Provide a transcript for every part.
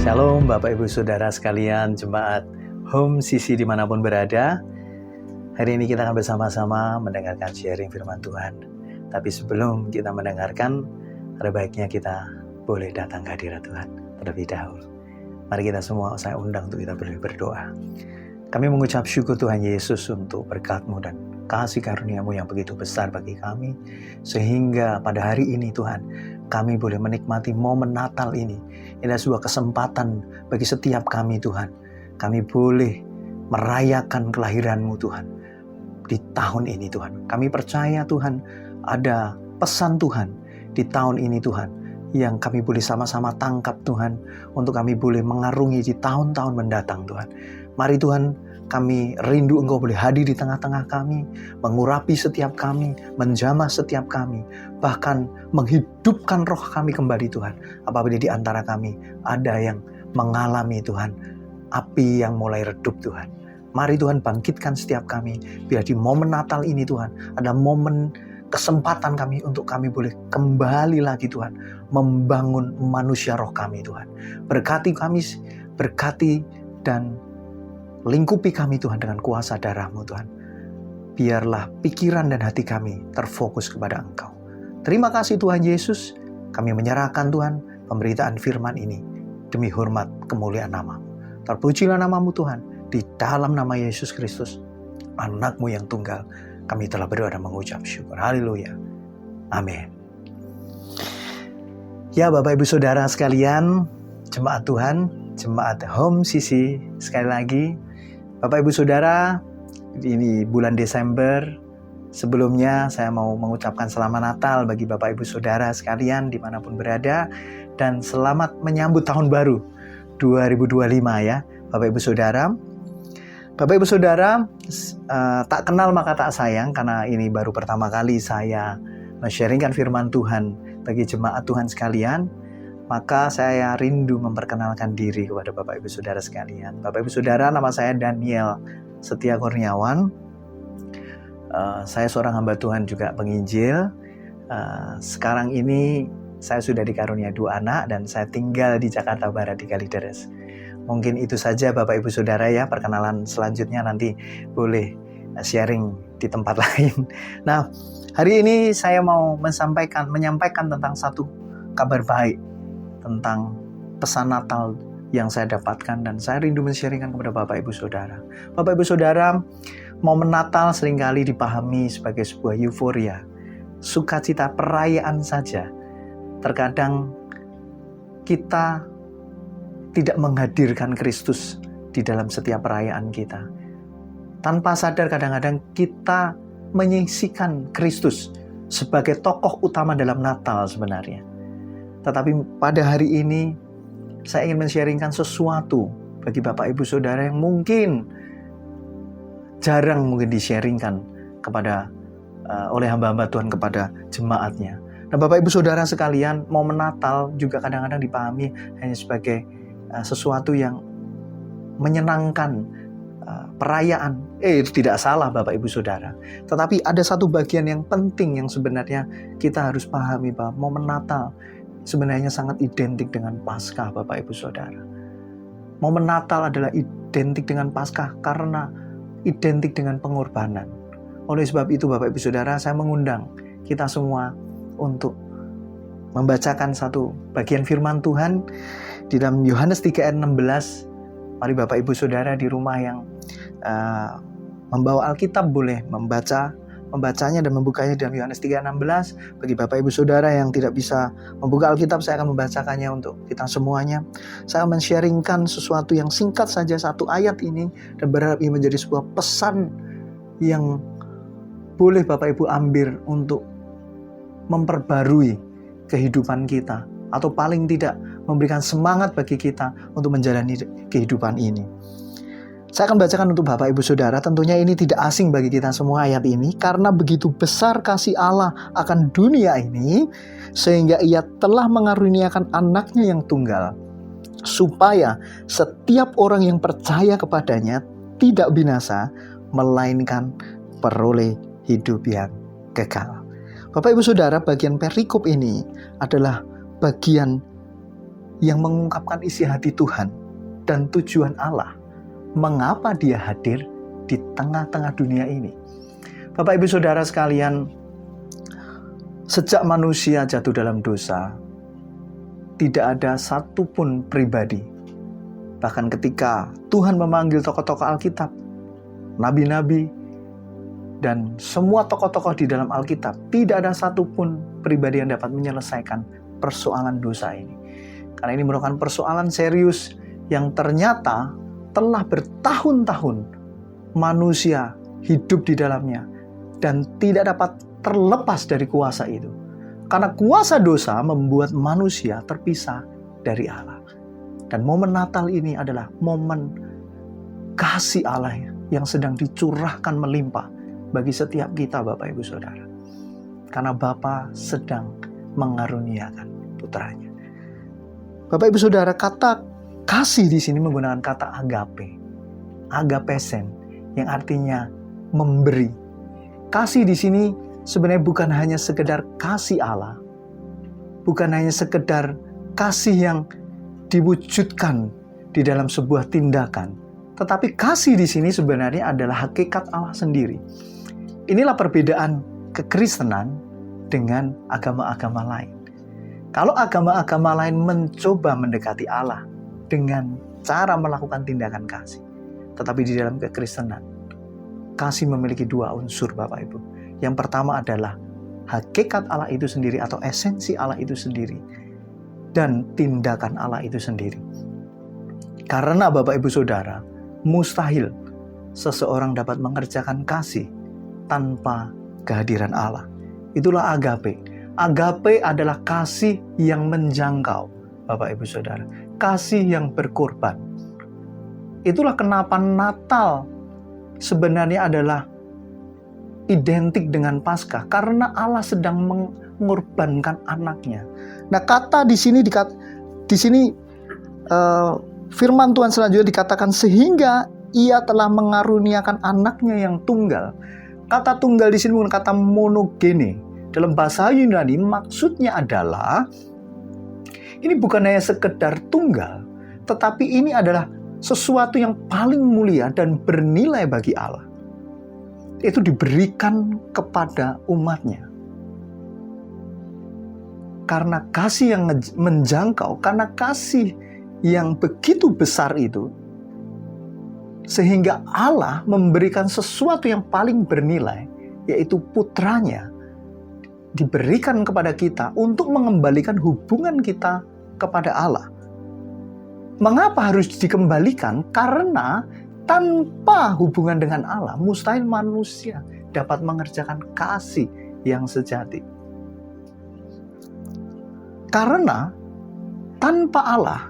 Shalom Bapak Ibu Saudara sekalian, jemaat Home Sisi dimanapun berada. Hari ini kita akan bersama-sama mendengarkan sharing firman Tuhan. Tapi sebelum kita mendengarkan, ada baiknya kita boleh datang ke hadirat Tuhan terlebih dahulu. Mari kita semua, saya undang untuk kita boleh berdoa. Kami mengucap syukur Tuhan Yesus untuk berkat-Mu dan kasih karunia-Mu yang begitu besar bagi kami. Sehingga pada hari ini Tuhan, kami boleh menikmati momen Natal ini. Ini adalah sebuah kesempatan bagi setiap kami Tuhan. Kami boleh merayakan kelahiran-Mu Tuhan di tahun ini Tuhan. Kami percaya Tuhan ada pesan Tuhan di tahun ini Tuhan, yang kami boleh sama-sama tangkap Tuhan, untuk kami boleh mengarungi di tahun-tahun mendatang Tuhan. Mari Tuhan, kami rindu Engkau boleh hadir di tengah-tengah kami, mengurapi setiap kami, menjamah setiap kami, bahkan menghidupkan roh kami kembali Tuhan. Apabila di antara kami ada yang mengalami Tuhan, api yang mulai redup Tuhan. Mari Tuhan, bangkitkan setiap kami, biar di momen Natal ini Tuhan, ada momen kesempatan kami untuk kami boleh kembali lagi Tuhan, membangun manusia roh kami Tuhan. Berkati kami, berkati dan lingkupi kami Tuhan dengan kuasa darah-Mu Tuhan. Biarlah pikiran dan hati kami terfokus kepada Engkau. Terima kasih Tuhan Yesus, kami menyerahkan Tuhan pemberitaan firman ini demi hormat kemuliaan nama-Mu. Terpujilah nama-Mu Tuhan, di dalam nama Yesus Kristus, anak-Mu yang tunggal, kami telah berdoa dan mengucap syukur. Haleluya. Amin. Ya Bapak Ibu Saudara sekalian, jemaat Tuhan, jemaat Home Sisi, sekali lagi, Bapak Ibu Saudara, ini bulan Desember. Sebelumnya saya mau mengucapkan selamat Natal bagi Bapak Ibu Saudara sekalian dimanapun berada, dan selamat menyambut tahun baru 2025 ya Bapak Ibu Saudara. Bapak Ibu Saudara, tak kenal maka tak sayang, karena ini baru pertama kali saya men-sharingkan firman Tuhan bagi jemaat Tuhan sekalian. Maka saya rindu memperkenalkan diri kepada Bapak Ibu Saudara sekalian. Bapak Ibu Saudara, nama saya Daniel Setia Kurniawan. Saya seorang hamba Tuhan juga penginjil. Sekarang ini saya sudah dikarunia 2 anak dan saya tinggal di Jakarta Barat di Kalideres. Mungkin itu saja Bapak Ibu Saudara ya, perkenalan selanjutnya nanti boleh sharing di tempat lain. Nah, hari ini saya mau menyampaikan tentang satu kabar baik, tentang pesan Natal yang saya dapatkan dan saya rindu men-sharingkan kepada Bapak Ibu Saudara. Bapak Ibu Saudara, momen Natal seringkali dipahami sebagai sebuah euforia, sukacita, perayaan saja. Terkadang kita tidak menghadirkan Kristus di dalam setiap perayaan kita. Tanpa sadar kadang-kadang kita menyisihkan Kristus sebagai tokoh utama dalam Natal sebenarnya. Tetapi pada hari ini saya ingin men-sharingkan sesuatu bagi Bapak Ibu Saudara yang mungkin jarang di-sharingkan kepada oleh hamba-hamba Tuhan kepada jemaatnya. Nah Bapak Ibu Saudara sekalian, momen Natal juga kadang-kadang dipahami hanya sebagai sesuatu yang menyenangkan, perayaan. Itu tidak salah Bapak Ibu Saudara. Tetapi ada satu bagian yang penting yang sebenarnya kita harus pahami, bahwa momen Natal sebenarnya sangat identik dengan Paskah Bapak Ibu Saudara. Momen Natal adalah identik dengan Paskah karena identik dengan pengorbanan. Oleh sebab itu Bapak Ibu Saudara, saya mengundang kita semua untuk membacakan satu bagian firman Tuhan di dalam Yohanes 3 ayat 16. Mari Bapak Ibu Saudara di rumah yang membawa Alkitab boleh membacanya dan membukanya dalam Yohanes 3:16. Bagi Bapak Ibu Saudara yang tidak bisa membuka Alkitab, saya akan membacakannya untuk kita semuanya. Saya akan men-sharingkan sesuatu yang singkat saja, satu ayat ini, dan berharap ini menjadi sebuah pesan yang boleh Bapak Ibu ambil untuk memperbarui kehidupan kita, atau paling tidak memberikan semangat bagi kita untuk menjalani kehidupan ini. Saya akan bacakan untuk Bapak Ibu Saudara. Tentunya ini tidak asing bagi kita semua ayat ini, karena begitu besar kasih Allah akan dunia ini, sehingga Ia telah mengaruniakan anaknya yang tunggal, supaya setiap orang yang percaya kepadanya tidak binasa, melainkan peroleh hidup yang kekal. Bapak Ibu Saudara, bagian perikop ini adalah bagian yang mengungkapkan isi hati Tuhan dan tujuan Allah. Mengapa Dia hadir di tengah-tengah dunia ini? Bapak Ibu Saudara sekalian, sejak manusia jatuh dalam dosa, tidak ada satupun pribadi. Bahkan ketika Tuhan memanggil tokoh-tokoh Alkitab, nabi-nabi, dan semua tokoh-tokoh di dalam Alkitab, tidak ada satupun pribadi yang dapat menyelesaikan persoalan dosa ini. Karena ini merupakan persoalan serius yang ternyata telah bertahun-tahun manusia hidup di dalamnya dan tidak dapat terlepas dari kuasa itu. Karena kuasa dosa membuat manusia terpisah dari Allah. Dan momen Natal ini adalah momen kasih Allah yang sedang dicurahkan melimpah bagi setiap kita, Bapak Ibu Saudara. Karena Bapa sedang mengaruniakan putranya. Bapak Ibu Saudara, kata kasih di sini menggunakan kata agape. Agapesen, yang artinya memberi. Kasih di sini sebenarnya bukan hanya sekedar kasih Allah. Bukan hanya sekedar kasih yang diwujudkan di dalam sebuah tindakan. Tetapi kasih di sini sebenarnya adalah hakikat Allah sendiri. Inilah perbedaan kekristenan dengan agama-agama lain. Kalau agama-agama lain mencoba mendekati Allah dengan cara melakukan tindakan kasih. Tetapi di dalam kekristenan, kasih memiliki dua unsur, Bapak Ibu. Yang pertama adalah hakikat Allah itu sendiri atau esensi Allah itu sendiri. Dan tindakan Allah itu sendiri. Karena Bapak Ibu Saudara, mustahil seseorang dapat mengerjakan kasih tanpa kehadiran Allah. Itulah agape. Agape adalah kasih yang menjangkau, Bapak Ibu Saudara. Kasih yang berkorban. Itulah kenapa Natal sebenarnya adalah identik dengan Paskah. Karena Allah sedang mengorbankan anaknya. Nah, kata di sini firman Tuhan selanjutnya dikatakan sehingga Ia telah mengaruniakan anaknya yang tunggal. Kata tunggal di sini menggunakan kata monogene. Dalam bahasa Yunani maksudnya adalah ini bukan hanya sekedar tunggal, tetapi ini adalah sesuatu yang paling mulia dan bernilai bagi Allah. Itu diberikan kepada umatnya. Karena kasih yang menjangkau, karena kasih yang begitu besar itu, sehingga Allah memberikan sesuatu yang paling bernilai, yaitu putranya, diberikan kepada kita untuk mengembalikan hubungan kita kepada Allah. Mengapa harus dikembalikan? Karena tanpa hubungan dengan Allah, mustahil manusia dapat mengerjakan kasih yang sejati. Karena tanpa Allah,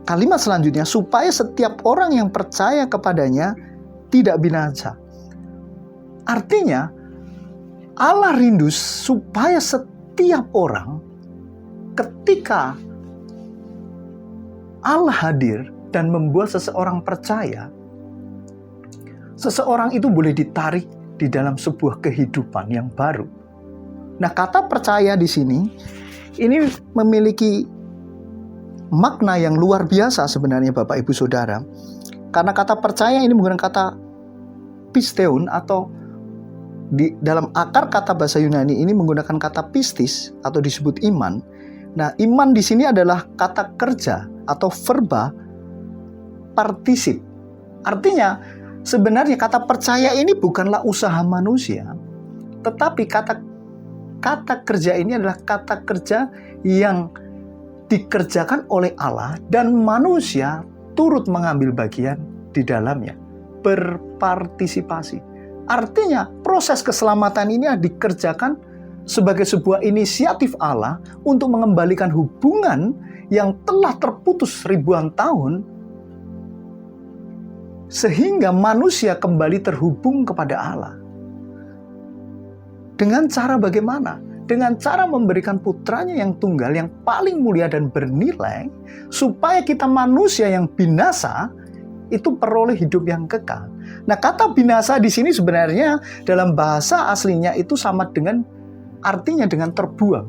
kalimat selanjutnya, supaya setiap orang yang percaya kepadanya tidak binasa. Artinya, Allah rindu supaya setiap orang ketika Allah hadir dan membuat seseorang percaya, seseorang itu boleh ditarik di dalam sebuah kehidupan yang baru. Nah, kata percaya di sini ini memiliki makna yang luar biasa sebenarnya, Bapak Ibu Saudara. Karena kata percaya ini menggunakan kata pisteun, atau di dalam akar kata bahasa Yunani ini menggunakan kata pistis atau disebut iman. Nah, iman di sini adalah kata kerja atau verba partisip. Artinya sebenarnya kata percaya ini bukanlah usaha manusia, tetapi kata kerja ini adalah kata kerja yang dikerjakan oleh Allah dan manusia turut mengambil bagian di dalamnya, berpartisipasi. Artinya proses keselamatan ini dikerjakan sebagai sebuah inisiatif Allah untuk mengembalikan hubungan yang telah terputus ribuan tahun, sehingga manusia kembali terhubung kepada Allah. Dengan cara bagaimana? Dengan cara memberikan putranya yang tunggal, yang paling mulia dan bernilai, supaya kita manusia yang binasa itu peroleh hidup yang kekal. Nah, kata binasa di sini sebenarnya dalam bahasa aslinya itu sama dengan artinya dengan terbuang.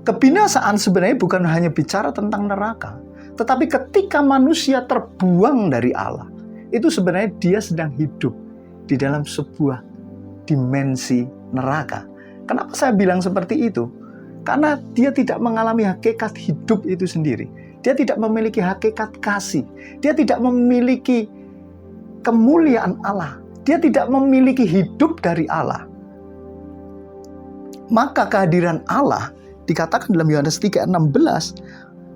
Kebinasaan sebenarnya bukan hanya bicara tentang neraka, tetapi ketika manusia terbuang dari Allah, itu sebenarnya dia sedang hidup di dalam sebuah dimensi neraka. Kenapa saya bilang seperti itu? Karena dia tidak mengalami hakikat hidup itu sendiri. Dia tidak memiliki hakikat kasih. Dia tidak memiliki kemuliaan Allah. Dia tidak memiliki hidup dari Allah. Maka kehadiran Allah dikatakan dalam Yohanes 3:16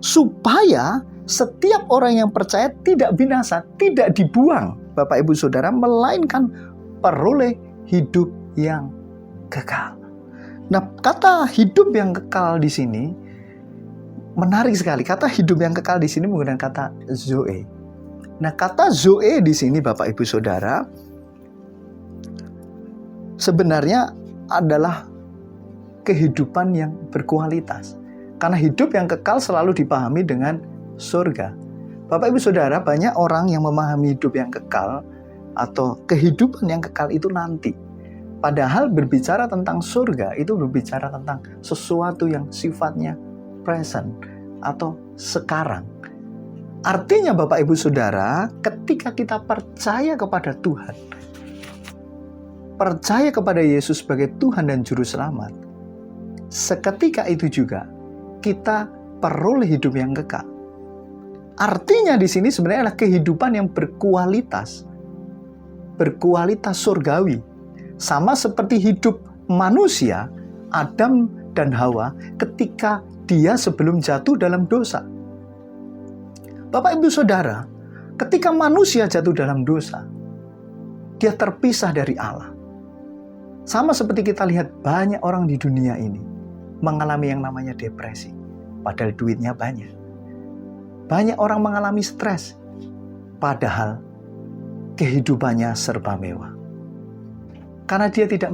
supaya setiap orang yang percaya tidak binasa, tidak dibuang, Bapak Ibu Saudara, melainkan peroleh hidup yang kekal. Nah, kata hidup yang kekal di sini menarik sekali. Kata hidup yang kekal di sini menggunakan kata zoe. Nah, kata zoe di sini Bapak Ibu Saudara sebenarnya adalah kehidupan yang berkualitas. Karena hidup yang kekal selalu dipahami dengan surga. Bapak Ibu Saudara, banyak orang yang memahami hidup yang kekal atau kehidupan yang kekal itu nanti. Padahal berbicara tentang surga itu berbicara tentang sesuatu yang sifatnya present atau sekarang. Artinya Bapak Ibu Saudara, ketika kita percaya kepada Tuhan, percaya kepada Yesus sebagai Tuhan dan Juru Selamat, seketika itu juga kita peroleh hidup yang kekal. Artinya di sini sebenarnya adalah kehidupan yang berkualitas surgawi. Sama seperti hidup manusia, Adam dan Hawa ketika dia sebelum jatuh dalam dosa. Bapak Ibu Saudara, ketika manusia jatuh dalam dosa, dia terpisah dari Allah. Sama seperti kita lihat banyak orang di dunia ini mengalami yang namanya depresi, padahal duitnya banyak. Banyak orang mengalami stres, padahal kehidupannya serba mewah. Karena dia tidak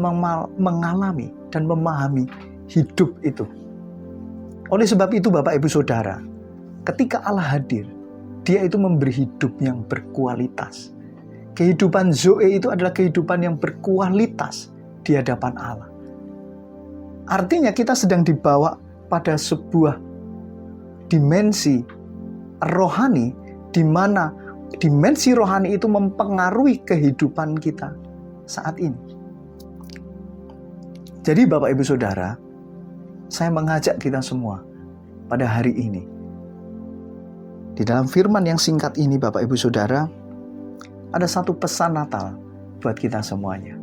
mengalami dan memahami hidup itu. Oleh sebab itu Bapak Ibu Saudara, ketika Allah hadir, dia itu memberi hidup yang berkualitas. Kehidupan zoe itu adalah kehidupan yang berkualitas di hadapan Allah. Artinya kita sedang dibawa pada sebuah dimensi rohani, di mana dimensi rohani itu mempengaruhi kehidupan kita saat ini. Jadi Bapak Ibu Saudara, saya mengajak kita semua pada hari ini. Di dalam firman yang singkat ini Bapak Ibu Saudara, ada satu pesan Natal buat kita semuanya.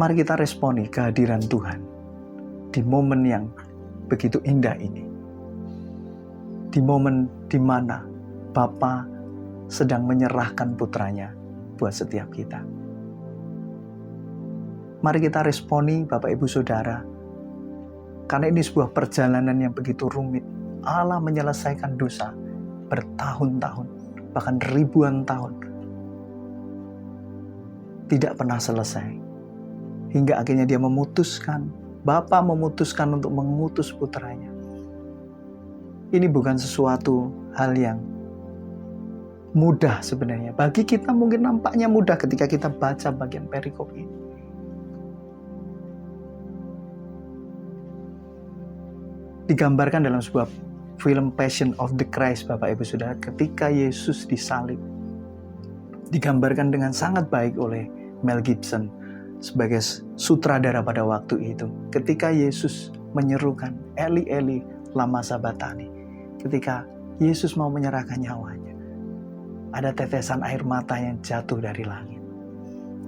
Mari kita responi kehadiran Tuhan di momen yang begitu indah ini. Di momen di mana Bapa sedang menyerahkan putranya buat setiap kita. Mari kita responi Bapak Ibu Saudara, karena ini sebuah perjalanan yang begitu rumit. Allah menyelesaikan dosa bertahun-tahun, bahkan ribuan tahun. Tidak pernah selesai. Hingga akhirnya dia memutuskan, Bapa memutuskan untuk mengutus putranya. Ini bukan sesuatu hal yang mudah sebenarnya. Bagi kita mungkin nampaknya mudah ketika kita baca bagian perikop ini. Digambarkan dalam sebuah film Passion of the Christ, Bapak Ibu Saudara, ketika Yesus disalib. Digambarkan dengan sangat baik oleh Mel Gibson sebagai sutradara pada waktu itu. Ketika Yesus menyerukan, Eli Eli lama sabachthani. Ketika Yesus mau menyerahkan nyawanya, ada tetesan air mata yang jatuh dari langit.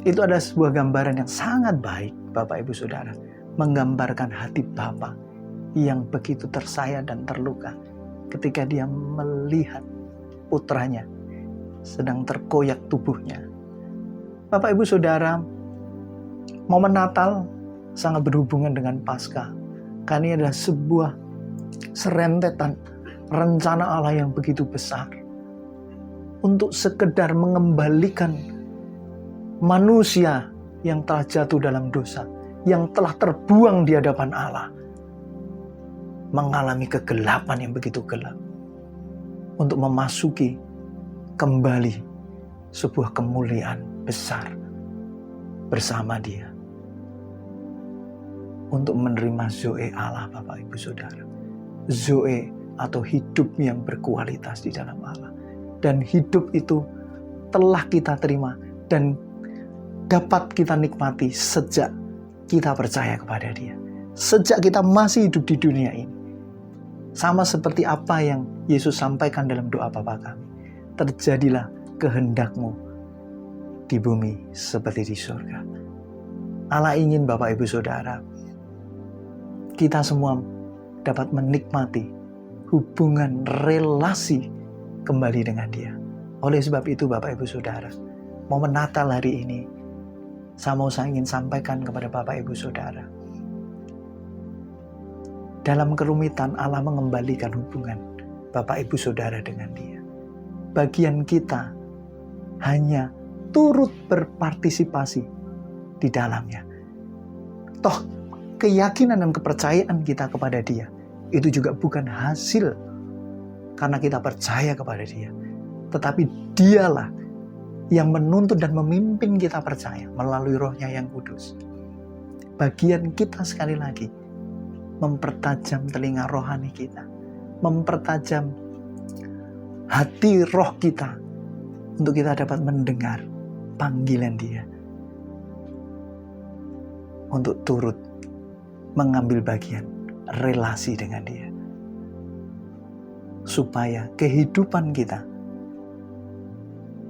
Itu adalah sebuah gambaran yang sangat baik, Bapak Ibu Saudara, menggambarkan hati Bapa yang begitu tersayat dan terluka ketika dia melihat putranya sedang terkoyak tubuhnya. Bapak Ibu Saudara, momen Natal sangat berhubungan dengan Paskah. Karena ini adalah sebuah serentetan rencana Allah yang begitu besar untuk sekedar mengembalikan manusia yang telah jatuh dalam dosa, yang telah terbuang di hadapan Allah, mengalami kegelapan yang begitu gelap, untuk memasuki kembali sebuah kemuliaan besar bersama Dia. untuk menerima Zoe Allah, Bapak Ibu Saudara. Zoe atau hidup yang berkualitas di dalam Allah. Dan hidup itu telah kita terima dan dapat kita nikmati sejak kita percaya kepada Dia. Sejak kita masih hidup di dunia ini. Sama seperti apa yang Yesus sampaikan dalam doa Bapa kami. Terjadilah kehendak-Mu di bumi seperti di surga. Allah ingin Bapak Ibu Saudara, kita semua dapat menikmati hubungan relasi kembali dengan Dia. Oleh sebab itu Bapak Ibu Saudara, momen Natal hari ini, saya ingin sampaikan kepada Bapak Ibu Saudara, dalam kerumitan Allah mengembalikan hubungan Bapak Ibu Saudara dengan Dia. Bagian kita hanya turut berpartisipasi di dalamnya. Toh keyakinan dan kepercayaan kita kepada Dia itu juga bukan hasil karena kita percaya kepada Dia, tetapi Dialah yang menuntun dan memimpin kita percaya melalui Roh-Nya yang kudus. Bagian kita sekali lagi mempertajam telinga rohani kita, mempertajam hati roh kita untuk kita dapat mendengar panggilan Dia untuk turut mengambil bagian relasi dengan Dia, supaya kehidupan kita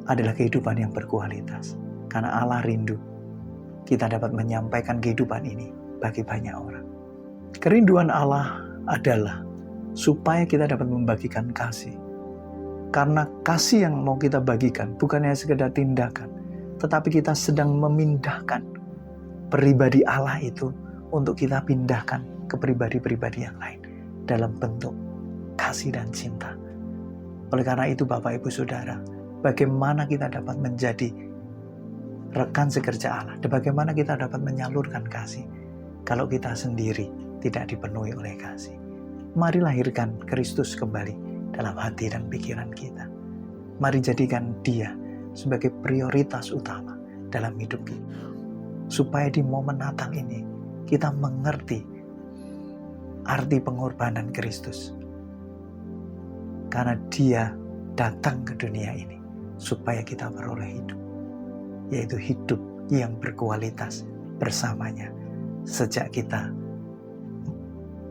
adalah kehidupan yang berkualitas. Karena Allah rindu kita dapat menyampaikan kehidupan ini bagi banyak orang. Kerinduan Allah adalah supaya kita dapat membagikan kasih. Karena kasih yang mau kita bagikan bukan hanya sekedar tindakan, tetapi kita sedang memindahkan pribadi Allah itu untuk kita pindahkan ke pribadi-pribadi yang lain dalam bentuk kasih dan cinta. Oleh karena itu Bapak Ibu Saudara, bagaimana kita dapat menjadi rekan sekerja Allah, dan bagaimana kita dapat menyalurkan kasih kalau kita sendiri tidak dipenuhi oleh kasih. Mari lahirkan Kristus kembali dalam hati dan pikiran kita. Mari jadikan Dia sebagai prioritas utama dalam hidup kita, supaya di momen Natal ini kita mengerti arti pengorbanan Kristus. Karena Dia datang ke dunia ini supaya kita beroleh hidup, yaitu hidup yang berkualitas bersamanya sejak kita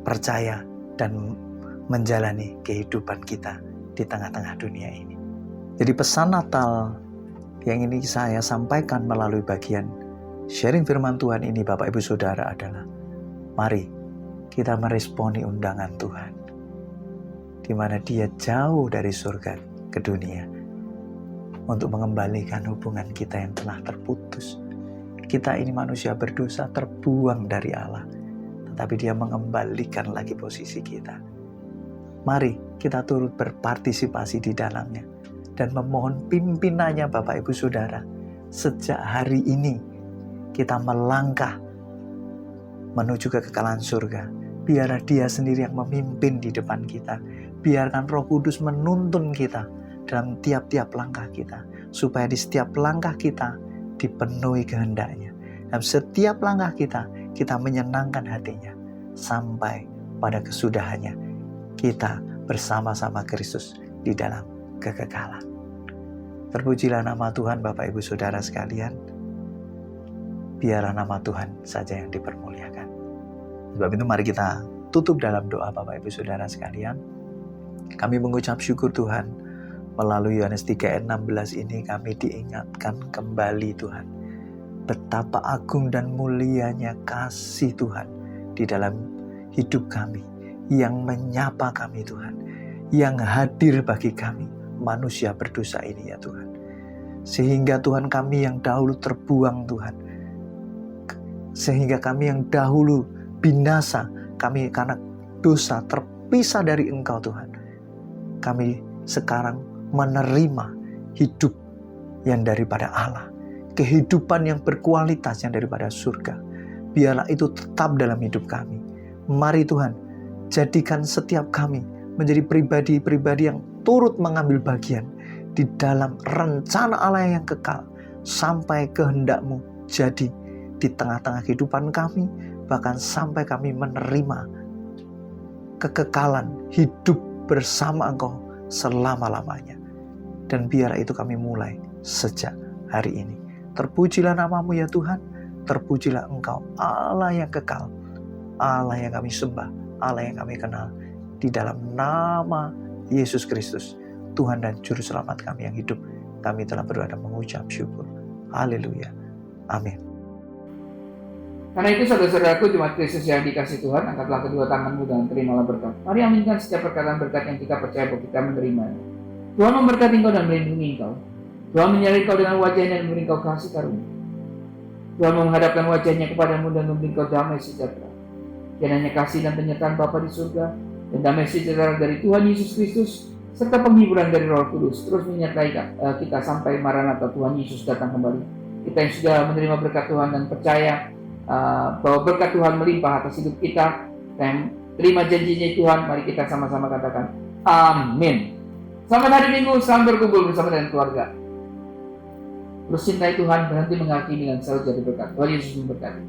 percaya dan menjalani kehidupan kita di tengah-tengah dunia ini. Jadi pesan Natal yang ini saya sampaikan melalui bagian sharing firman Tuhan ini Bapak Ibu Saudara adalah, mari kita meresponi undangan Tuhan, di mana Dia jauh dari surga ke dunia untuk mengembalikan hubungan kita yang telah terputus. Kita ini manusia berdosa, terbuang dari Allah, tetapi Dia mengembalikan lagi posisi kita. Mari kita turut berpartisipasi di dalamnya dan memohon pimpinannya Bapak Ibu Saudara. Sejak hari ini kita melangkah menuju kekekalan surga. Biarlah Dia sendiri yang memimpin di depan kita. Biarkan Roh Kudus menuntun kita dalam tiap-tiap langkah kita, supaya di setiap langkah kita dipenuhi kehendak-Nya. Dalam setiap langkah kita menyenangkan hati-Nya, sampai pada kesudahannya kita bersama-sama Kristus di dalam kekekalan. Terpujilah nama Tuhan Bapak Ibu Saudara sekalian. Biarlah nama Tuhan saja yang dipermuliakan. Sebab itu mari kita tutup dalam doa Bapak Ibu Saudara sekalian. Kami mengucap syukur Tuhan, melalui Yohanes 3:16 ini kami diingatkan kembali Tuhan, betapa agung dan mulianya kasih Tuhan di dalam hidup kami, yang menyapa kami Tuhan, yang hadir bagi kami manusia berdosa ini ya Tuhan. Sehingga Tuhan kami yang dahulu terbuang Tuhan, sehingga kami yang dahulu binasa, kami karena dosa terpisah dari Engkau Tuhan, kami sekarang menerima hidup yang daripada Allah, kehidupan yang berkualitas yang daripada surga. Biarlah itu tetap dalam hidup kami. Mari Tuhan, jadikan setiap kami menjadi pribadi-pribadi yang turut mengambil bagian di dalam rencana Allah yang kekal, sampai kehendak-Mu jadi di tengah-tengah kehidupan kami, bahkan sampai kami menerima kekekalan hidup bersama Engkau selama-lamanya. Dan biar itu kami mulai sejak hari ini. Terpujilah nama-Mu ya Tuhan, terpujilah Engkau, Allah yang kekal, Allah yang kami sembah, Allah yang kami kenal. Di dalam nama Yesus Kristus, Tuhan dan Juru Selamat kami yang hidup, kami telah berdoa dan mengucap syukur. Haleluya. Amin. Karena itu saudara-saudaraku jemaat Kristus yang dikasih Tuhan, angkatlah kedua tanganmu dan terimalah berkat. Mari aminkan setiap perkataan berkat yang kita percaya bahwa kita menerimanya. Tuhan memberkati engkau dan melindungi engkau. Tuhan menyertai engkau dengan wajahnya dan memberi engkau kasih karunia. Tuhan menghadapkan wajahnya kepadamu dan memberi engkau damai sejahtera. Kiranya kasih dan penyertaan Bapa di surga dan damai sejahtera dari Tuhan Yesus Kristus serta penghiburan dari Roh Kudus terus menyertai kita sampai Maranatha Tuhan Yesus datang kembali. Kita yang sudah menerima berkat Tuhan dan percaya bahwa berkat Tuhan melimpah atas hidup kita, dan terima janjinya Tuhan, mari kita sama-sama katakan amin. Selamat hari Minggu, selamat berkumpul bersama dengan keluarga. Terus cintai Tuhan, berhenti menghakimi dan selalu jadi berkat. Tuhan Yesus memberkati.